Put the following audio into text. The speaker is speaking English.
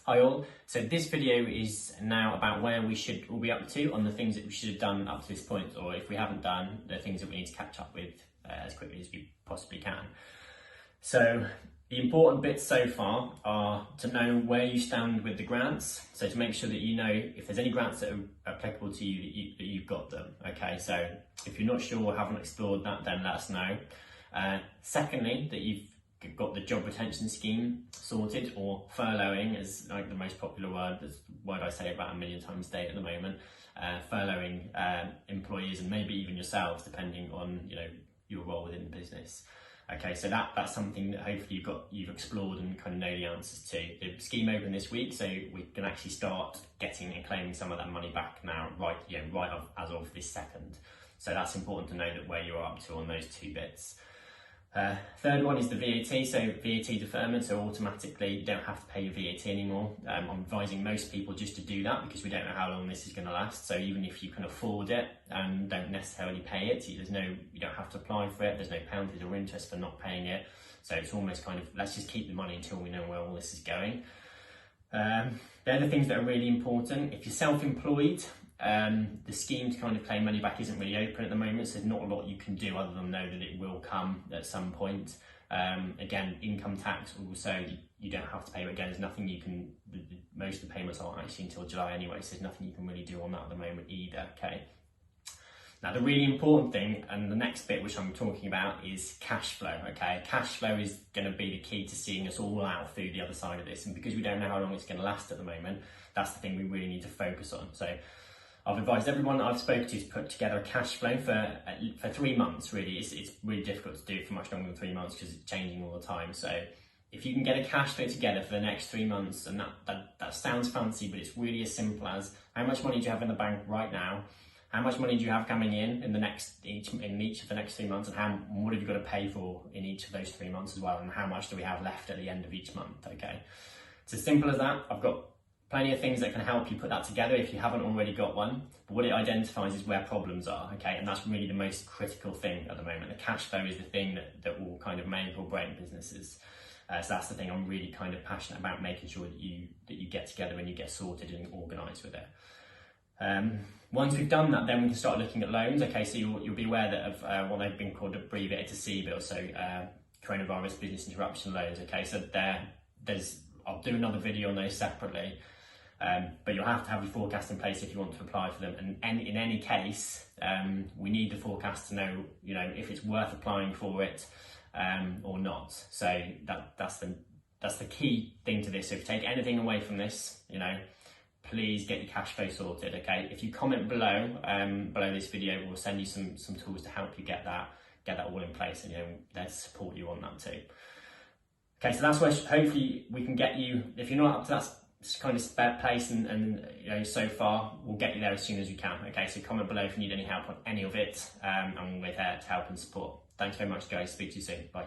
Hi all, so this video is now about where we'll be up to on the things that we should have done up to this point, or if we haven't done, the things that we need to catch up with as quickly as we possibly can. So the important bits so far are to know where you stand with the grants, so to make sure that you know if there's any grants that are applicable to you that you've got them. Okay, so if you're not sure or haven't explored that, then let us know. Secondly, that you've got the job retention scheme sorted, or furloughing is like the most popular word. That's the word I say about 1 million times a day at the moment. Furloughing employees and maybe even yourselves, depending on your role within the business. Okay, so that's something that hopefully you've explored and kind of know the answers to. The scheme opened this week, so we can actually start getting and claiming some of that money back now, right as of this second. So that's important to know that where you're up to on those two bits. Third one is the VAT, so VAT deferment, so automatically you don't have to pay your VAT anymore. I'm advising most people just to do that because we don't know how long this is going to last. So even if you can afford it and don't necessarily pay it, you don't have to apply for it, there's no penalties or interest for not paying it. So it's almost kind of, let's just keep the money until we know where all this is going. They're the things that are really important. If you're self-employed, the scheme to kind of claim money back isn't really open at the moment, so there's not a lot you can do other than know that it will come at some point. Again, income tax also, you don't have to pay, but again, there's nothing you can, most of the payments aren't actually until July anyway, so there's nothing you can really do on that at the moment either, okay? Now, the really important thing, and the next bit which I'm talking about, is cash flow, okay? Cash flow is going to be the key to seeing us all out through the other side of this, and because we don't know how long it's going to last at the moment, that's the thing we really need to focus on. So I've advised everyone that I've spoken to put together a cash flow for 3 months, really. It's really difficult to do it for much longer than 3 months because it's changing all the time. So if you can get a cash flow together for the next 3 months, and that sounds fancy, but it's really as simple as how much money do you have in the bank right now? How much money do you have coming in each of the next 3 months, and what have you got to pay for in each of those 3 months as well, and how much do we have left at the end of each month, okay? It's as simple as that. I've got plenty of things that can help you put that together if you haven't already got one, but what it identifies is where problems are, okay? And that's really the most critical thing at the moment. The cash flow is the thing that will kind of make or break businesses. So that's the thing I'm really kind of passionate about, making sure that you get together and you get sorted and organised with it. Once we've done that, then we can start looking at loans. Okay, so you'll be aware that of what they've been called abbreviated to CBIL, so coronavirus business interruption loans. Okay, so I'll do another video on those separately, but you'll have to have your forecast in place if you want to apply for them. And in any case, we need the forecast to know, if it's worth applying for it or not. So that's the key thing to this. So if you take anything away from this, please get your cash flow sorted, okay? If you comment below this video, we'll send you some tools to help you get that all in place, and let's support you on that too. Okay, so that's where hopefully we can get you. If you're not up to that kind of place, and so far, we'll get you there as soon as we can. Okay, so comment below if you need any help on any of it, and we're there to help and support. Thanks very much, guys. Speak to you soon. Bye.